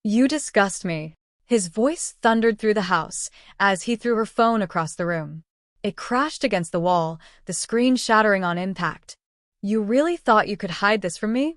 You disgust me. His voice thundered through the house as he threw her phone across the room. It crashed against the wall, the screen shattering on impact. You really thought you could hide this from me?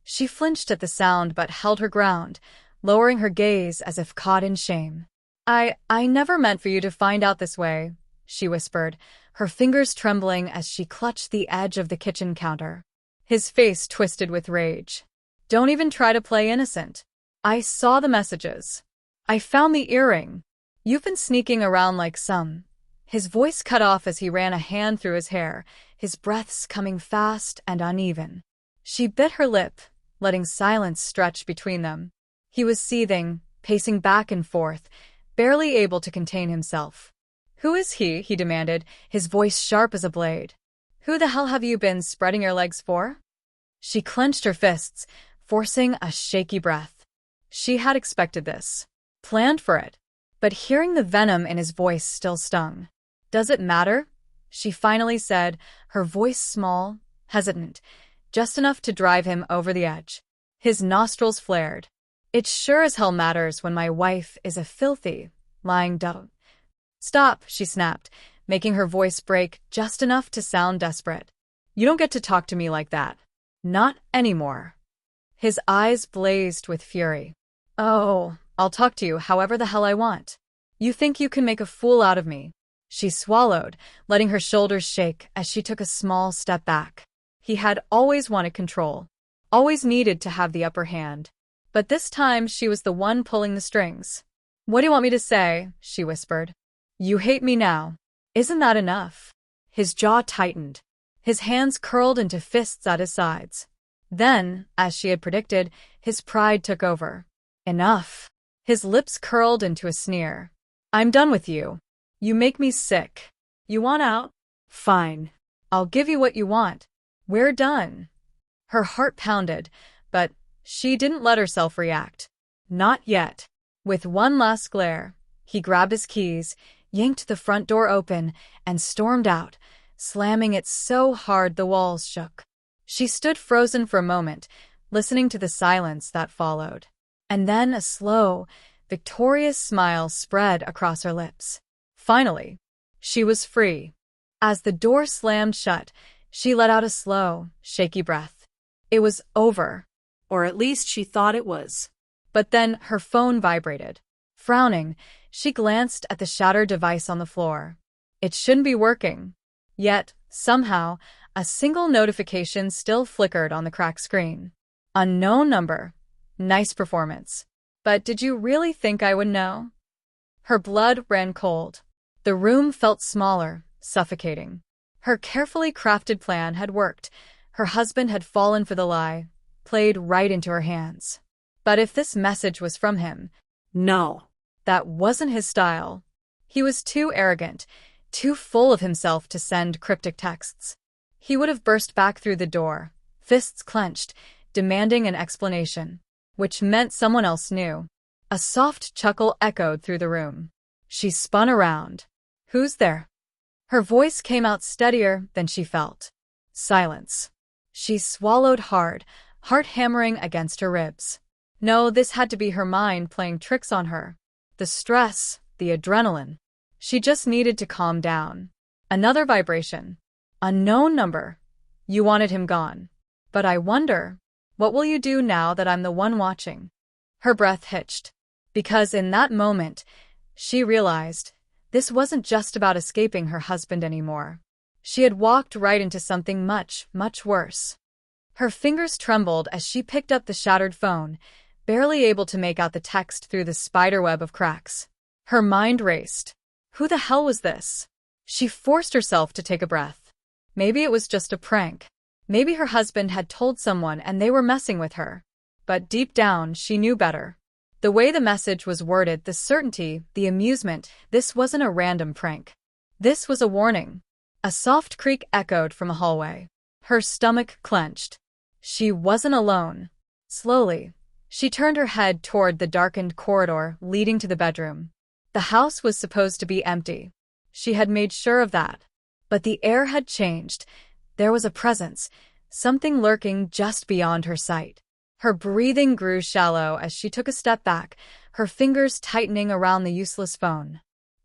She flinched at the sound but held her ground, lowering her gaze as if caught in shame. I never meant for you to find out this way, she whispered, her fingers trembling as she clutched the edge of the kitchen counter. His face twisted with rage. Don't even try to play innocent. I saw the messages. I found the earring. You've been sneaking around like some. His voice cut off as he ran a hand through his hair, his breaths coming fast and uneven. She bit her lip, letting silence stretch between them. He was seething, pacing back and forth, barely able to contain himself. Who is he? He demanded, his voice sharp as a blade. Who the hell have you been spreading your legs for? She clenched her fists, forcing a shaky breath. She had expected this, planned for it, but hearing the venom in his voice still stung. Does it matter? She finally said, her voice small, hesitant, just enough to drive him over the edge. His nostrils flared. It sure as hell matters when my wife is a filthy, lying dog. Stop, she snapped, making her voice break just enough to sound desperate. You don't get to talk to me like that. Not anymore. His eyes blazed with fury. Oh, I'll talk to you however the hell I want. You think you can make a fool out of me? She swallowed, letting her shoulders shake as she took a small step back. He had always wanted control, always needed to have the upper hand. But this time she was the one pulling the strings. What do you want me to say? She whispered. You hate me now. Isn't that enough? His jaw tightened. His hands curled into fists at his sides. Then, as she had predicted, his pride took over. Enough. His lips curled into a sneer. I'm done with you. You make me sick. You want out? Fine. I'll give you what you want. We're done. Her heart pounded, but she didn't let herself react. Not yet. With one last glare, he grabbed his keys, yanked the front door open, and stormed out, slamming it so hard the walls shook. She stood frozen for a moment, listening to the silence that followed. And then a slow, victorious smile spread across her lips. Finally, she was free. As the door slammed shut, she let out a slow, shaky breath. It was over. Or at least she thought it was. But then her phone vibrated. Frowning, she glanced at the shattered device on the floor. It shouldn't be working. Yet, somehow, a single notification still flickered on the cracked screen. Unknown number. Nice performance. But did you really think I would know? Her blood ran cold. The room felt smaller, suffocating. Her carefully crafted plan had worked. Her husband had fallen for the lie, played right into her hands. But if this message was from him, no, that wasn't his style. He was too arrogant, too full of himself to send cryptic texts. He would have burst back through the door, fists clenched, demanding an explanation, which meant someone else knew. A soft chuckle echoed through the room. She spun around. Who's there? Her voice came out steadier than she felt. Silence. She swallowed hard, heart hammering against her ribs. No, this had to be her mind playing tricks on her. The stress, the adrenaline. She just needed to calm down. Another vibration. Unknown number. You wanted him gone. But I wonder, what will you do now that I'm the one watching? Her breath hitched. Because in that moment, she realized this wasn't just about escaping her husband anymore. She had walked right into something much, much worse. Her fingers trembled as she picked up the shattered phone, barely able to make out the text through the spiderweb of cracks. Her mind raced. Who the hell was this? She forced herself to take a breath. Maybe it was just a prank. Maybe her husband had told someone and they were messing with her. But deep down, she knew better. The way the message was worded, the certainty, the amusement, this wasn't a random prank. This was a warning. A soft creak echoed from a hallway. Her stomach clenched. She wasn't alone. Slowly, she turned her head toward the darkened corridor leading to the bedroom. The house was supposed to be empty. She had made sure of that. But the air had changed. There was a presence, something lurking just beyond her sight. Her breathing grew shallow as she took a step back, her fingers tightening around the useless phone.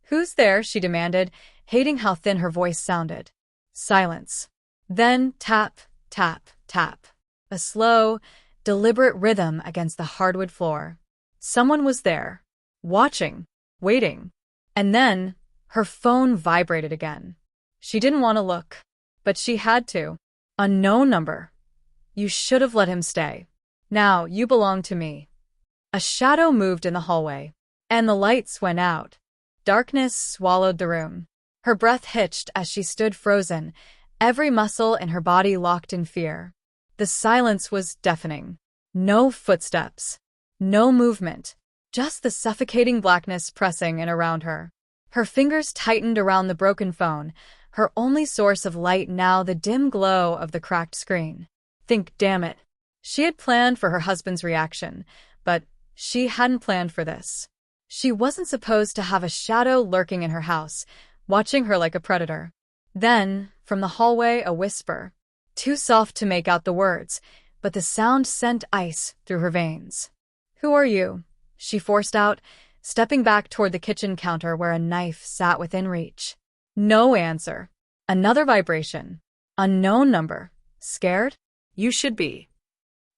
"Who's there?" she demanded, hating how thin her voice sounded. Silence. Then tap, tap, tap. A slow, deliberate rhythm against the hardwood floor. Someone was there. Watching. Waiting. And then, her phone vibrated again. She didn't want to look, but she had to. "Unknown number. You should have let him stay. Now you belong to me." A shadow moved in the hallway, and the lights went out. Darkness swallowed the room. Her breath hitched as she stood frozen, every muscle in her body locked in fear. The silence was deafening. No footsteps. No movement. Just the suffocating blackness pressing in around her. Her fingers tightened around the broken phone, her only source of light now the dim glow of the cracked screen. Think, damn it. She had planned for her husband's reaction, but she hadn't planned for this. She wasn't supposed to have a shadow lurking in her house, watching her like a predator. Then, from the hallway, a whisper. Too soft to make out the words, but the sound sent ice through her veins. "Who are you?" she forced out, stepping back toward the kitchen counter where a knife sat within reach. No answer. Another vibration. Unknown number. "Scared? You should be."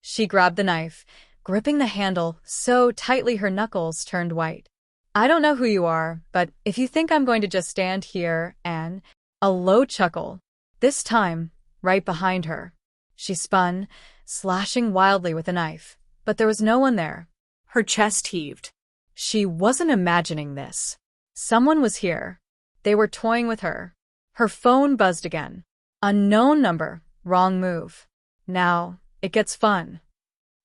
She grabbed the knife, gripping the handle so tightly her knuckles turned white. "I don't know who you are, but if you think I'm going to just stand here and—" A low chuckle. This time, right behind her. She spun, slashing wildly with the knife, but there was no one there. Her chest heaved. She wasn't imagining this. Someone was here. They were toying with her. Her phone buzzed again. Unknown number, wrong move. Now, it gets fun.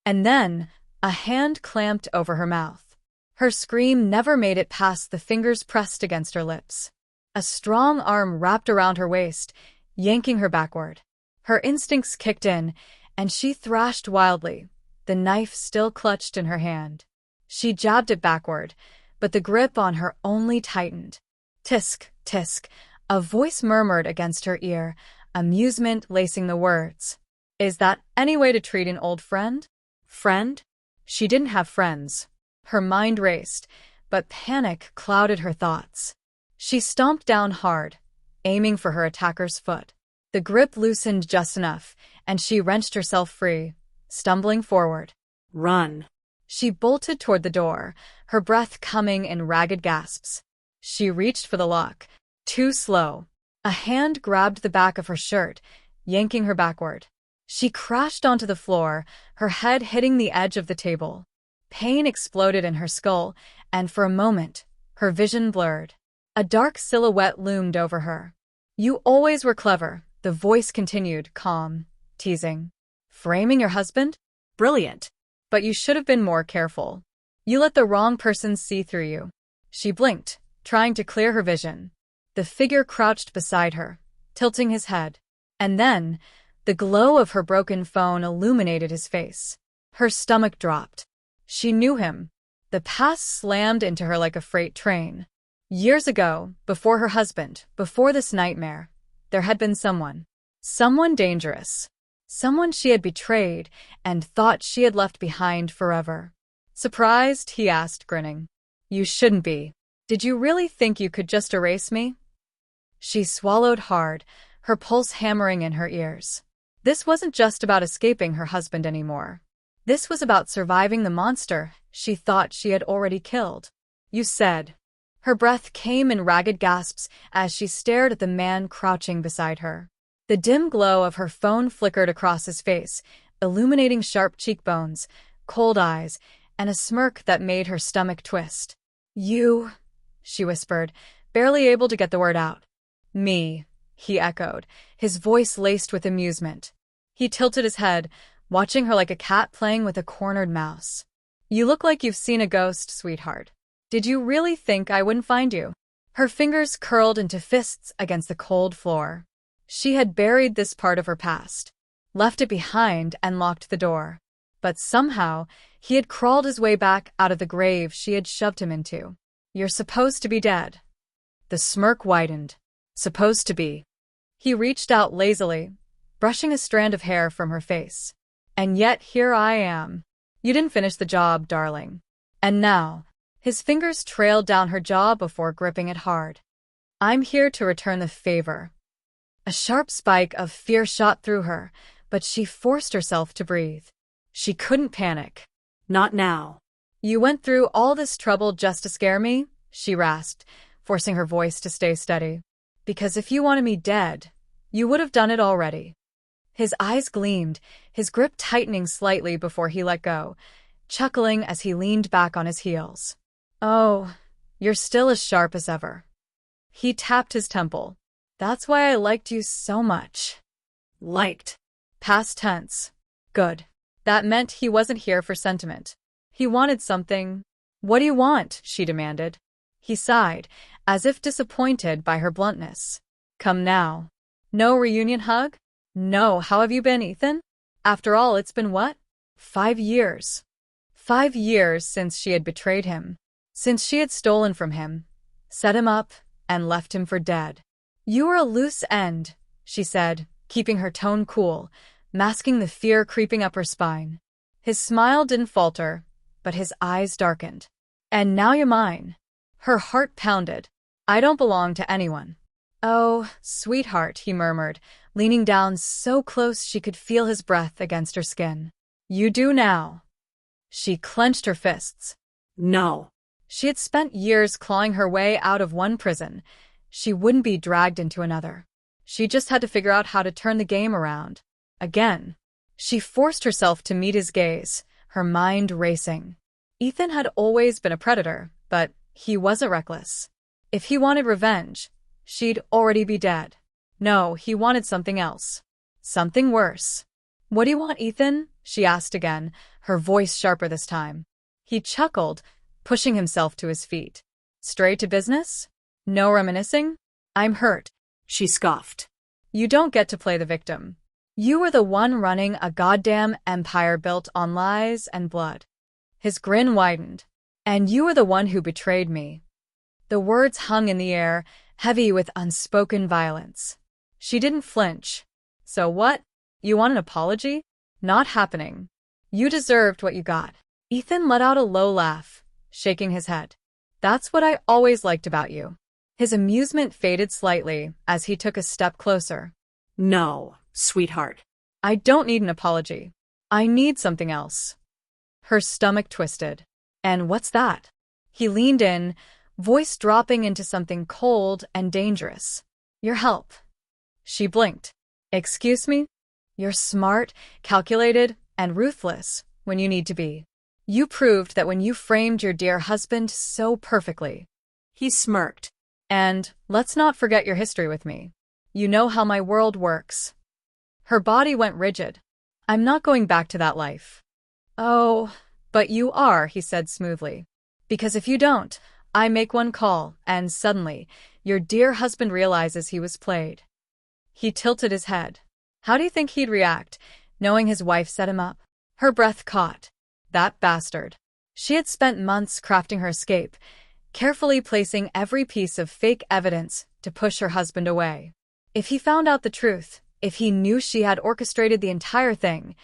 And then, a hand clamped over her mouth. Her scream never made it past the fingers pressed against her lips. A strong arm wrapped around her waist, yanking her backward. Her instincts kicked in, and she thrashed wildly, the knife still clutched in her hand. She jabbed it backward, but the grip on her only tightened. Tisk, tisk, a voice murmured against her ear, amusement lacing the words. Is that any way to treat an old friend? Friend? She didn't have friends. Her mind raced, but panic clouded her thoughts. She stomped down hard, aiming for her attacker's foot. The grip loosened just enough, and she wrenched herself free, stumbling forward. Run. She bolted toward the door, her breath coming in ragged gasps. She reached for the lock, too slow. A hand grabbed the back of her shirt, yanking her backward. She crashed onto the floor, her head hitting the edge of the table. Pain exploded in her skull, and for a moment, her vision blurred. A dark silhouette loomed over her. You always were clever, the voice continued, calm, teasing. Framing your husband? Brilliant. But you should have been more careful. You let the wrong person see through you. She blinked, trying to clear her vision. The figure crouched beside her, tilting his head. And then, the glow of her broken phone illuminated his face. Her stomach dropped. She knew him. The past slammed into her like a freight train. Years ago, before her husband, before this nightmare, there had been someone. Someone dangerous. Someone she had betrayed and thought she had left behind forever. Surprised, he asked, grinning. You shouldn't be. Did you really think you could just erase me? She swallowed hard, her pulse hammering in her ears. This wasn't just about escaping her husband anymore. This was about surviving the monster she thought she had already killed. You said. Her breath came in ragged gasps as she stared at the man crouching beside her. The dim glow of her phone flickered across his face, illuminating sharp cheekbones, cold eyes, and a smirk that made her stomach twist. You, she whispered, barely able to get the word out. Me, he echoed, his voice laced with amusement. He tilted his head, watching her like a cat playing with a cornered mouse. You look like you've seen a ghost, sweetheart. Did you really think I wouldn't find you? Her fingers curled into fists against the cold floor. She had buried this part of her past, left it behind and locked the door. But somehow, he had crawled his way back out of the grave she had shoved him into. You're supposed to be dead. The smirk widened. Supposed to be. He reached out lazily, brushing a strand of hair from her face. And yet here I am. You didn't finish the job, darling. And now, his fingers trailed down her jaw before gripping it hard. I'm here to return the favor. A sharp spike of fear shot through her, but she forced herself to breathe. She couldn't panic. Not now. You went through all this trouble just to scare me? She rasped, forcing her voice to stay steady. Because if you wanted me dead, you would have done it already. His eyes gleamed, his grip tightening slightly before he let go, chuckling as he leaned back on his heels. Oh, you're still as sharp as ever. He tapped his temple. That's why I liked you so much. Liked. Past tense. Good. That meant he wasn't here for sentiment. He wanted something. What do you want? She demanded. He sighed, as if disappointed by her bluntness. Come now. No reunion hug? No, how have you been, Ethan? After all, it's been what? 5 years. 5 years since she had betrayed him. Since she had stolen from him, set him up, and left him for dead. You were a loose end, she said, keeping her tone cool, masking the fear creeping up her spine. His smile didn't falter, but his eyes darkened. And now you're mine. Her heart pounded. I don't belong to anyone. Oh, sweetheart, he murmured, leaning down so close she could feel his breath against her skin. You do now. She clenched her fists. No. She had spent years clawing her way out of one prison. She wouldn't be dragged into another. She just had to figure out how to turn the game around. Again. She forced herself to meet his gaze, her mind racing. Ethan had always been a predator, but he wasn't reckless. If he wanted revenge, she'd already be dead. No, he wanted something else. Something worse. What do you want, Ethan? She asked again, her voice sharper this time. He chuckled, pushing himself to his feet. Straight to business? No reminiscing? I'm hurt. She scoffed. You don't get to play the victim. You were the one running a goddamn empire built on lies and blood. His grin widened. And you were the one who betrayed me. The words hung in the air, heavy with unspoken violence. She didn't flinch. So what? You want an apology? Not happening. You deserved what you got. Ethan let out a low laugh, shaking his head. That's what I always liked about you. His amusement faded slightly as he took a step closer. No, sweetheart. I don't need an apology. I need something else. Her stomach twisted. And what's that? He leaned in, voice dropping into something cold and dangerous. Your help. She blinked. Excuse me? You're smart, calculated, and ruthless when you need to be. You proved that when you framed your dear husband so perfectly. He smirked. And let's not forget your history with me. You know how my world works. Her body went rigid. I'm not going back to that life. Oh, but you are, he said smoothly. Because if you don't, I make one call, and suddenly, your dear husband realizes he was played. He tilted his head. How do you think he'd react, knowing his wife set him up? Her breath caught. That bastard. She had spent months crafting her escape, carefully placing every piece of fake evidence to push her husband away. If he found out the truth, if he knew she had orchestrated the entire thing,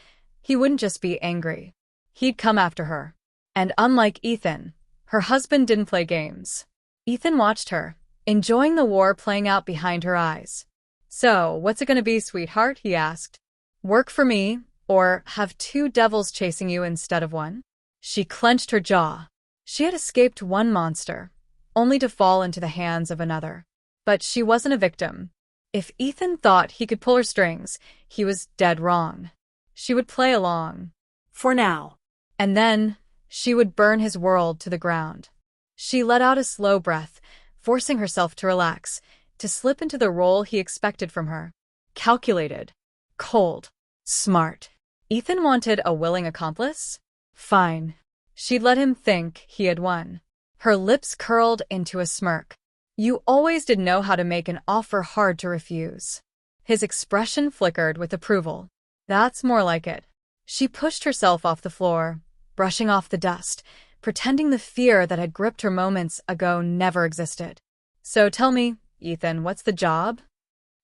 he wouldn't just be angry. He'd come after her. And unlike Ethan, her husband didn't play games. Ethan watched her, enjoying the war playing out behind her eyes. So, what's it gonna be, sweetheart? He asked. Work for me, or have 2 devils chasing you instead of one? She clenched her jaw. She had escaped one monster, only to fall into the hands of another. But she wasn't a victim. If Ethan thought he could pull her strings, he was dead wrong. She would play along. For now. And then, she would burn his world to the ground. She let out a slow breath, forcing herself to relax, to slip into the role he expected from her. Calculated. Cold. Smart. Ethan wanted a willing accomplice? Fine. She'd let him think he had won. Her lips curled into a smirk. You always did know how to make an offer hard to refuse. His expression flickered with approval. That's more like it. She pushed herself off the floor, brushing off the dust, pretending the fear that had gripped her moments ago never existed. So tell me, Ethan, what's the job?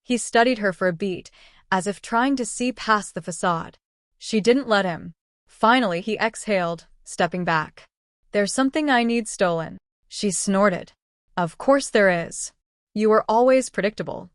He studied her for a beat, as if trying to see past the facade. She didn't let him. Finally, he exhaled, stepping back. There's something I need stolen. She snorted. Of course there is. You were always predictable.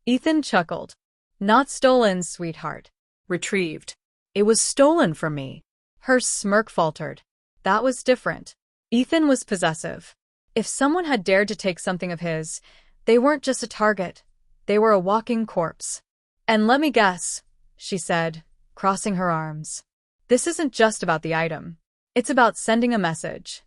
Ethan chuckled. Not stolen, sweetheart. Retrieved. It was stolen from me. Her smirk faltered. That was different. Ethan was possessive. If someone had dared to take something of his, they weren't just a target. They were a walking corpse. And let me guess, she said, crossing her arms. This isn't just about the item. It's about sending a message.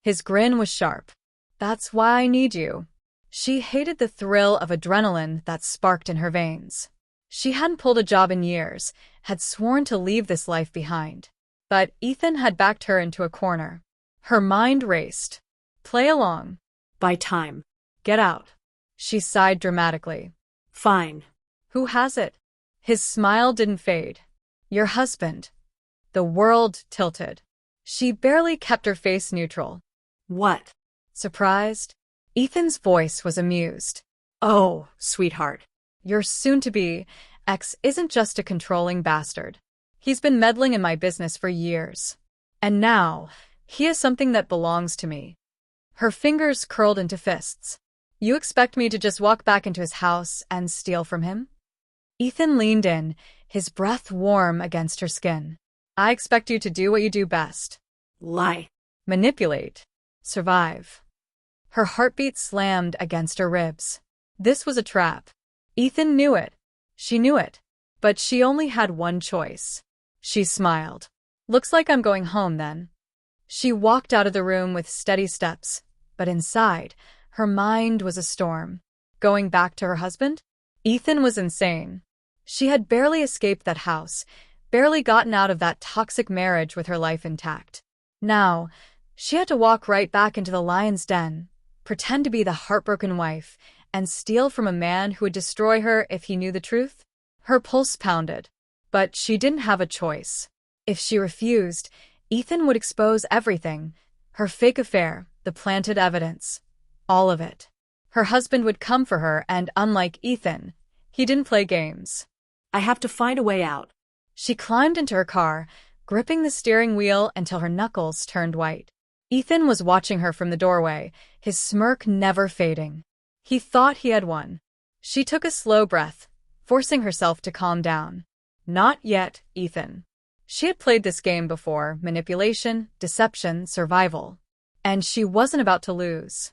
His grin was sharp. That's why I need you. She hated the thrill of adrenaline that sparked in her veins. She hadn't pulled a job in years, had sworn to leave this life behind. But Ethan had backed her into a corner. Her mind raced. Play along. Buy time. Get out. She sighed dramatically. Fine. Who has it? His smile didn't fade. Your husband. The world tilted. She barely kept her face neutral. What? Surprised? Ethan's voice was amused. Oh, sweetheart. Your soon-to-be ex isn't just a controlling bastard. He's been meddling in my business for years. And now, he has something that belongs to me. Her fingers curled into fists. You expect me to just walk back into his house and steal from him? Ethan leaned in, his breath warm against her skin. I expect you to do what you do best. Lie. Manipulate. Survive. Her heartbeat slammed against her ribs. This was a trap. Ethan knew it. She knew it. But she only had one choice. She smiled. Looks like I'm going home then. She walked out of the room with steady steps, but inside, her mind was a storm. Going back to her husband? Ethan was insane. She had barely escaped that house, barely gotten out of that toxic marriage with her life intact. Now, she had to walk right back into the lion's den, pretend to be the heartbroken wife, and steal from a man who would destroy her if he knew the truth? Her pulse pounded. But she didn't have a choice. If she refused, Ethan would expose everything. Her fake affair, the planted evidence. All of it. Her husband would come for her, and unlike Ethan, he didn't play games. I have to find a way out. She climbed into her car, gripping the steering wheel until her knuckles turned white. Ethan was watching her from the doorway, his smirk never fading. He thought he had won. She took a slow breath, forcing herself to calm down. Not yet, Ethan. She had played this game before, manipulation, deception, survival. And she wasn't about to lose.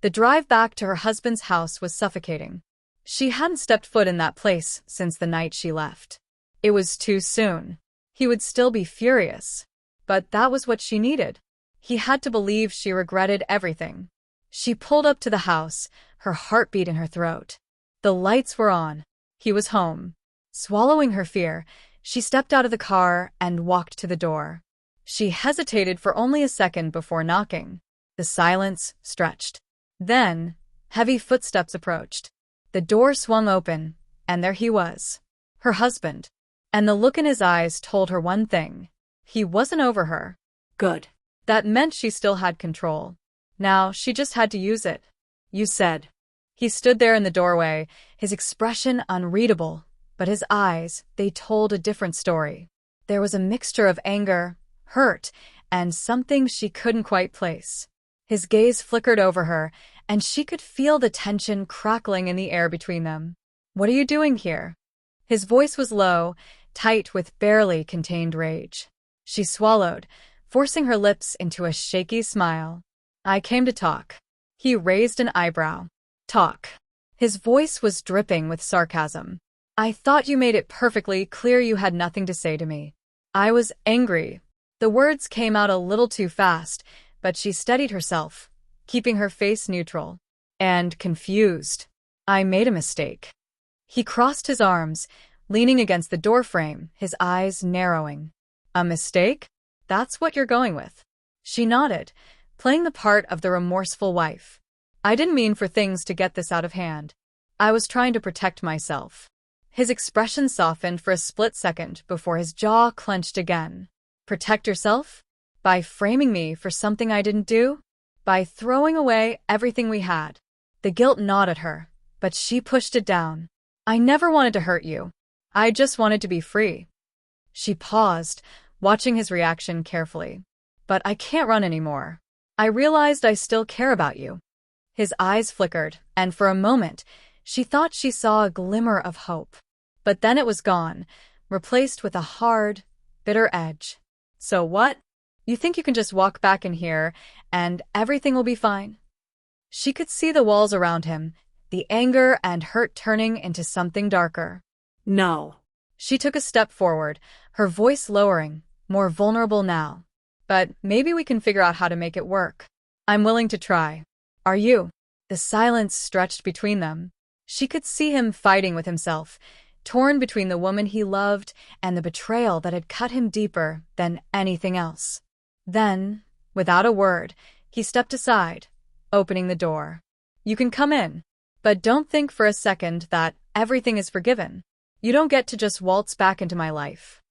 The drive back to her husband's house was suffocating. She hadn't stepped foot in that place since the night she left. It was too soon. He would still be furious. But that was what she needed. He had to believe she regretted everything. She pulled up to the house, her heartbeat in her throat. The lights were on. He was home. Swallowing her fear, she stepped out of the car and walked to the door. She hesitated for only a second before knocking. The silence stretched. Then, heavy footsteps approached. The door swung open, and there he was. Her husband. And the look in his eyes told her one thing. He wasn't over her. Good. That meant she still had control. Now, she just had to use it. You said. He stood there in the doorway, his expression unreadable, but his eyes, they told a different story. There was a mixture of anger, hurt, and something she couldn't quite place. His gaze flickered over her, and she could feel the tension crackling in the air between them. What are you doing here? His voice was low, tight with barely contained rage. She swallowed, forcing her lips into a shaky smile. I came to talk. He raised an eyebrow. Talk. His voice was dripping with sarcasm. I thought you made it perfectly clear you had nothing to say to me. I was angry. The words came out a little too fast, but she steadied herself, keeping her face neutral. And confused. I made a mistake. He crossed his arms, leaning against the doorframe, his eyes narrowing. A mistake? That's what you're going with. She nodded, playing the part of the remorseful wife. I didn't mean for things to get this out of hand. I was trying to protect myself. His expression softened for a split second before his jaw clenched again. Protect yourself? By framing me for something I didn't do? By throwing away everything we had? The guilt gnawed at her, but she pushed it down. I never wanted to hurt you. I just wanted to be free. She paused, watching his reaction carefully. But I can't run anymore. I realized I still care about you. His eyes flickered, and for a moment, she thought she saw a glimmer of hope. But then it was gone, replaced with a hard, bitter edge. So what? You think you can just walk back in here, and everything will be fine? She could see the walls around him, the anger and hurt turning into something darker. No. She took a step forward, her voice lowering, more vulnerable now. But maybe we can figure out how to make it work. I'm willing to try. Are you? The silence stretched between them. She could see him fighting with himself, torn between the woman he loved and the betrayal that had cut him deeper than anything else. Then, without a word, he stepped aside, opening the door. You can come in, but don't think for a second that everything is forgiven. You don't get to just waltz back into my life.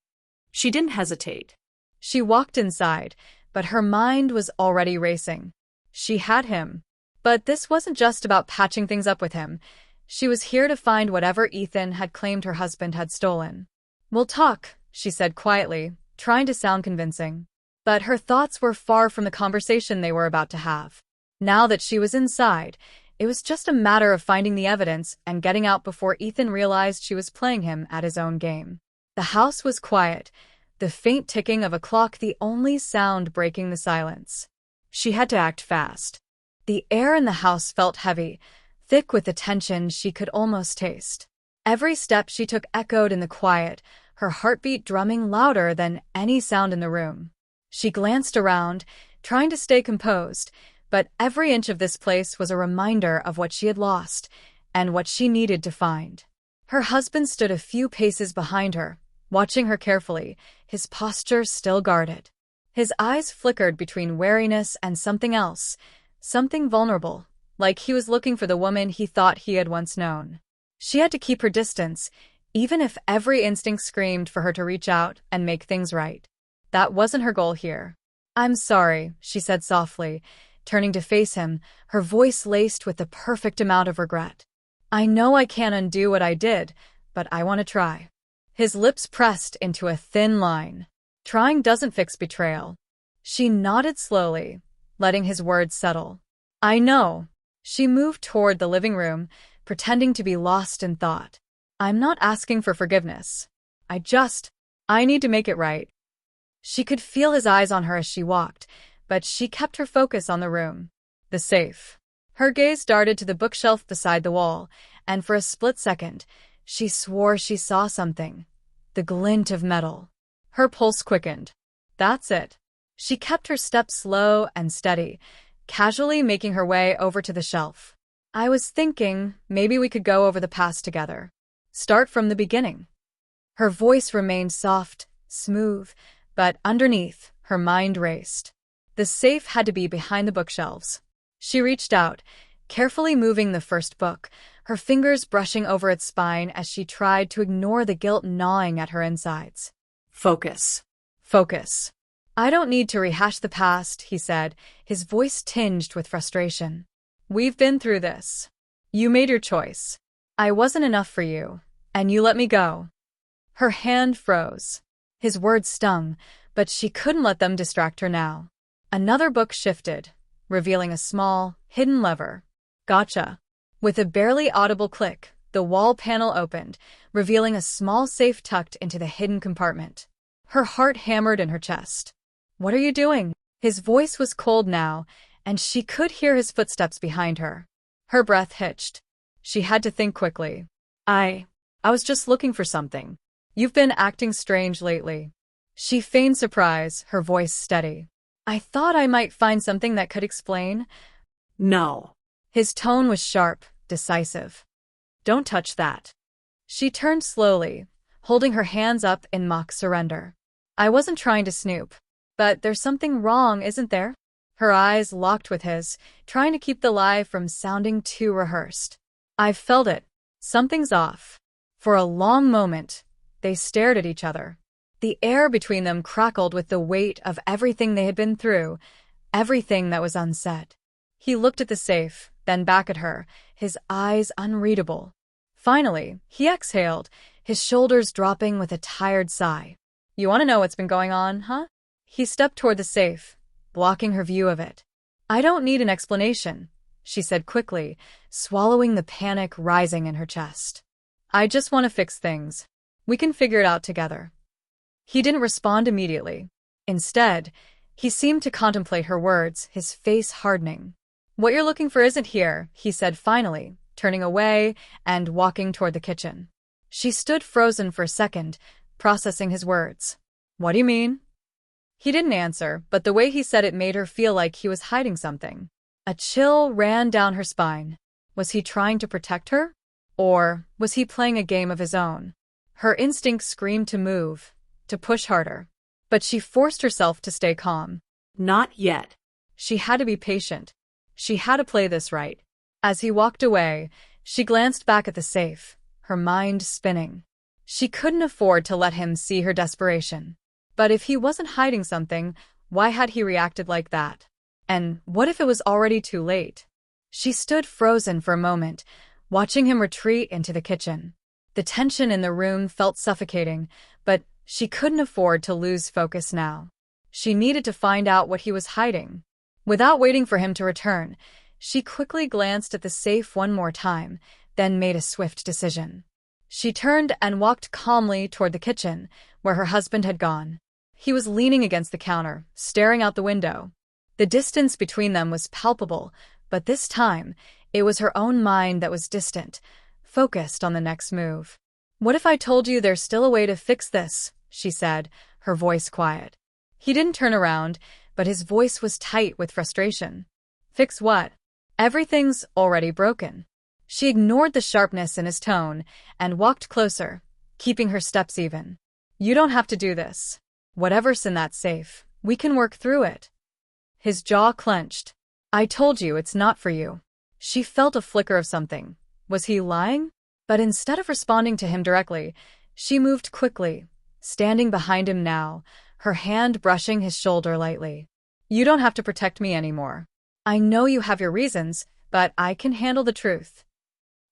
She didn't hesitate. She walked inside, but her mind was already racing. She had him. But this wasn't just about patching things up with him. She was here to find whatever Ethan had claimed her husband had stolen. We'll talk, she said quietly, trying to sound convincing. But her thoughts were far from the conversation they were about to have. Now that she was inside, it was just a matter of finding the evidence and getting out before Ethan realized she was playing him at his own game. The house was quiet, the faint ticking of a clock the only sound breaking the silence. She had to act fast. The air in the house felt heavy, thick with the tension she could almost taste. Every step she took echoed in the quiet, her heartbeat drumming louder than any sound in the room. She glanced around, trying to stay composed, but every inch of this place was a reminder of what she had lost and what she needed to find. Her husband stood a few paces behind her, watching her carefully, his posture still guarded. His eyes flickered between wariness and something else, something vulnerable, like he was looking for the woman he thought he had once known. She had to keep her distance, even if every instinct screamed for her to reach out and make things right. That wasn't her goal here. I'm sorry, she said softly, turning to face him, her voice laced with the perfect amount of regret. I know I can't undo what I did, but I want to try. His lips pressed into a thin line. Trying doesn't fix betrayal. She nodded slowly, letting his words settle. I know. She moved toward the living room, pretending to be lost in thought. I'm not asking for forgiveness. I need to make it right. She could feel his eyes on her as she walked, but she kept her focus on the room. The safe. Her gaze darted to the bookshelf beside the wall, and for a split second, she swore she saw something. The glint of metal. Her pulse quickened. That's it. She kept her steps slow and steady, casually making her way over to the shelf. I was thinking maybe we could go over the past together. Start from the beginning. Her voice remained soft, smooth, but underneath, her mind raced. The safe had to be behind the bookshelves. She reached out, carefully moving the first book, her fingers brushing over its spine as she tried to ignore the guilt gnawing at her insides. Focus. Focus. I don't need to rehash the past, he said, his voice tinged with frustration. We've been through this. You made your choice. I wasn't enough for you, and you let me go. Her hand froze. His words stung, but she couldn't let them distract her now. Another book shifted, revealing a small, hidden lever. Gotcha. With a barely audible click, the wall panel opened, revealing a small safe tucked into the hidden compartment. Her heart hammered in her chest. What are you doing? His voice was cold now, and she could hear his footsteps behind her. Her breath hitched. She had to think quickly. I was just looking for something. You've been acting strange lately. She feigned surprise, her voice steady. I thought I might find something that could explain. No. His tone was sharp, decisive. Don't touch that. She turned slowly, holding her hands up in mock surrender. I wasn't trying to snoop. But there's something wrong, isn't there? Her eyes locked with his, trying to keep the lie from sounding too rehearsed. I've felt it. Something's off. For a long moment, they stared at each other. The air between them crackled with the weight of everything they had been through, everything that was unsaid. He looked at the safe, then back at her, his eyes unreadable. Finally, he exhaled, his shoulders dropping with a tired sigh. You want to know what's been going on, huh? He stepped toward the safe, blocking her view of it. I don't need an explanation, she said quickly, swallowing the panic rising in her chest. I just want to fix things. We can figure it out together. He didn't respond immediately. Instead, he seemed to contemplate her words, his face hardening. What you're looking for isn't here, he said finally, turning away and walking toward the kitchen. She stood frozen for a second, processing his words. What do you mean? He didn't answer, but the way he said it made her feel like he was hiding something. A chill ran down her spine. Was he trying to protect her? Or was he playing a game of his own? Her instinct screamed to move, to push harder. But she forced herself to stay calm. Not yet. She had to be patient. She had to play this right. As he walked away, she glanced back at the safe, her mind spinning. She couldn't afford to let him see her desperation. But if he wasn't hiding something, why had he reacted like that? And what if it was already too late? She stood frozen for a moment, watching him retreat into the kitchen. The tension in the room felt suffocating, but she couldn't afford to lose focus now. She needed to find out what he was hiding. Without waiting for him to return, she quickly glanced at the safe one more time, then made a swift decision. She turned and walked calmly toward the kitchen, where her husband had gone. He was leaning against the counter, staring out the window. The distance between them was palpable, but this time, it was her own mind that was distant, focused on the next move. What if I told you there's still a way to fix this? She said, her voice quiet. He didn't turn around, but his voice was tight with frustration. Fix what? Everything's already broken. She ignored the sharpness in his tone and walked closer, keeping her steps even. You don't have to do this. Whatever's in that safe, we can work through it. His jaw clenched. I told you it's not for you. She felt a flicker of something. Was he lying? But instead of responding to him directly, she moved quickly, standing behind him now, her hand brushing his shoulder lightly. You don't have to protect me anymore. I know you have your reasons, but I can handle the truth.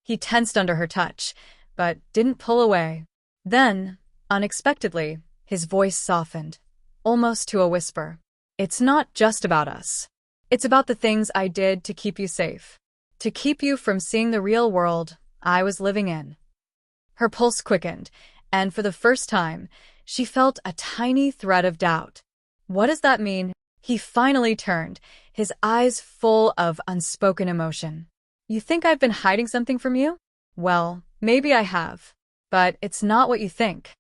He tensed under her touch, but didn't pull away. Then, unexpectedly, his voice softened, almost to a whisper. It's not just about us. It's about the things I did to keep you safe, to keep you from seeing the real world I was living in. Her pulse quickened, and for the first time, she felt a tiny thread of doubt. What does that mean? He finally turned, his eyes full of unspoken emotion. You think I've been hiding something from you? Well, maybe I have. But it's not what you think.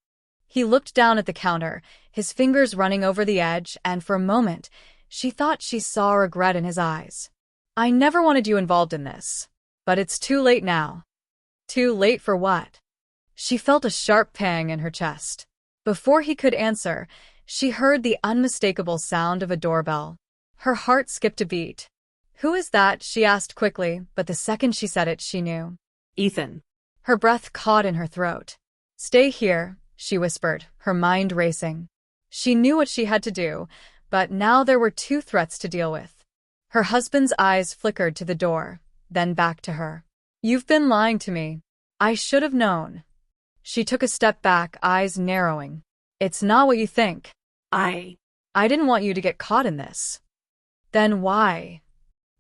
He looked down at the counter, his fingers running over the edge, and for a moment, she thought she saw regret in his eyes. I never wanted you involved in this. But it's too late now. Too late for what? She felt a sharp pang in her chest. Before he could answer, she heard the unmistakable sound of a doorbell. Her heart skipped a beat. Who is that? She asked quickly, but the second she said it, she knew. Ethan. Her breath caught in her throat. Stay here, she whispered, her mind racing. She knew what she had to do, but now there were two threats to deal with. Her husband's eyes flickered to the door, then back to her. You've been lying to me. I should have known. She took a step back, eyes narrowing. It's not what you think. I didn't want you to get caught in this. Then why?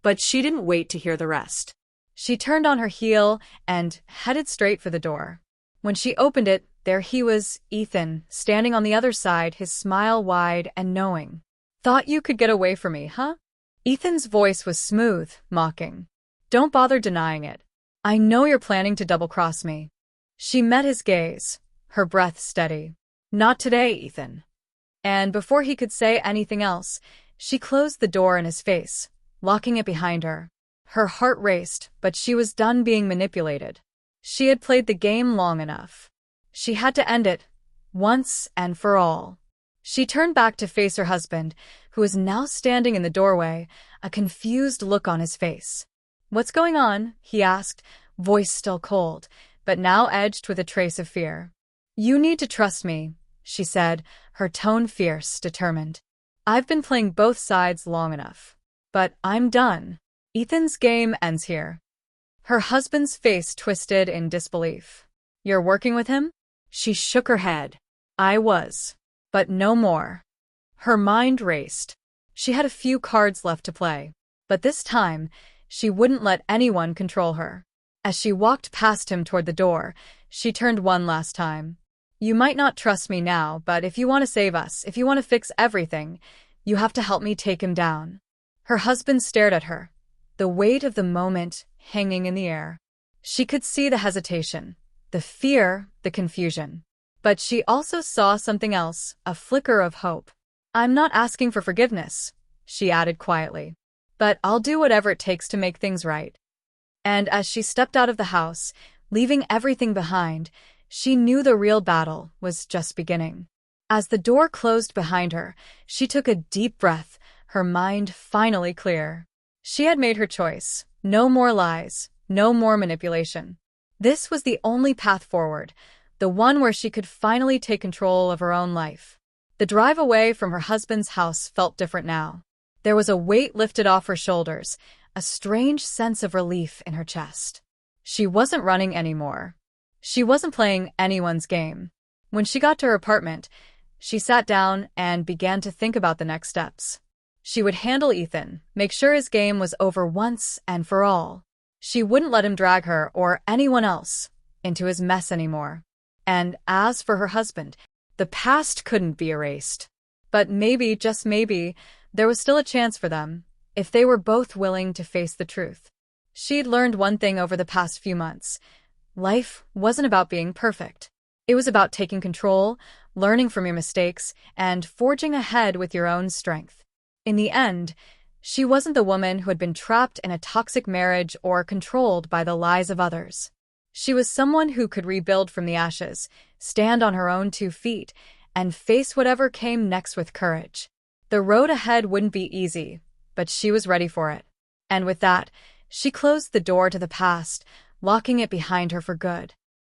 But she didn't wait to hear the rest. She turned on her heel and headed straight for the door. When she opened it, there he was, Ethan, standing on the other side, his smile wide and knowing. Thought you could get away from me, huh? Ethan's voice was smooth, mocking. Don't bother denying it. I know you're planning to double-cross me. She met his gaze, her breath steady. Not today, Ethan. And before he could say anything else, she closed the door in his face, locking it behind her. Her heart raced, but she was done being manipulated. She had played the game long enough. She had to end it, once and for all. She turned back to face her husband, who was now standing in the doorway, a confused look on his face. What's going on? He asked, voice still cold, but now edged with a trace of fear. You need to trust me, she said, her tone fierce, determined. I've been playing both sides long enough. But I'm done. Ethan's game ends here. Her husband's face twisted in disbelief. You're working with him? She shook her head. I was. But no more. Her mind raced. She had a few cards left to play. But this time, she wouldn't let anyone control her. As she walked past him toward the door, she turned one last time. You might not trust me now, but if you want to save us, if you want to fix everything, you have to help me take him down. Her husband stared at her, the weight of the moment hanging in the air. She could see the hesitation, the fear, the confusion. But she also saw something else, a flicker of hope. I'm not asking for forgiveness, she added quietly. But I'll do whatever it takes to make things right. And as she stepped out of the house, leaving everything behind, she knew the real battle was just beginning. As the door closed behind her, she took a deep breath, her mind finally clear. She had made her choice. No more lies, no more manipulation. This was the only path forward, the one where she could finally take control of her own life. The drive away from her husband's house felt different now. There was a weight lifted off her shoulders, a strange sense of relief in her chest. She wasn't running anymore. She wasn't playing anyone's game. When she got to her apartment, she sat down and began to think about the next steps. She would handle Ethan, make sure his game was over once and for all. She wouldn't let him drag her or anyone else into his mess anymore. And as for her husband, the past couldn't be erased. But maybe, just maybe, there was still a chance for them, if they were both willing to face the truth. She'd learned one thing over the past few months. Life wasn't about being perfect. It was about taking control, learning from your mistakes, and forging ahead with your own strength. In the end, she wasn't the woman who had been trapped in a toxic marriage or controlled by the lies of others. She was someone who could rebuild from the ashes, stand on her own 2 feet, and face whatever came next with courage. The road ahead wouldn't be easy, but she was ready for it. And with that, she closed the door to the past, locking it behind her for good.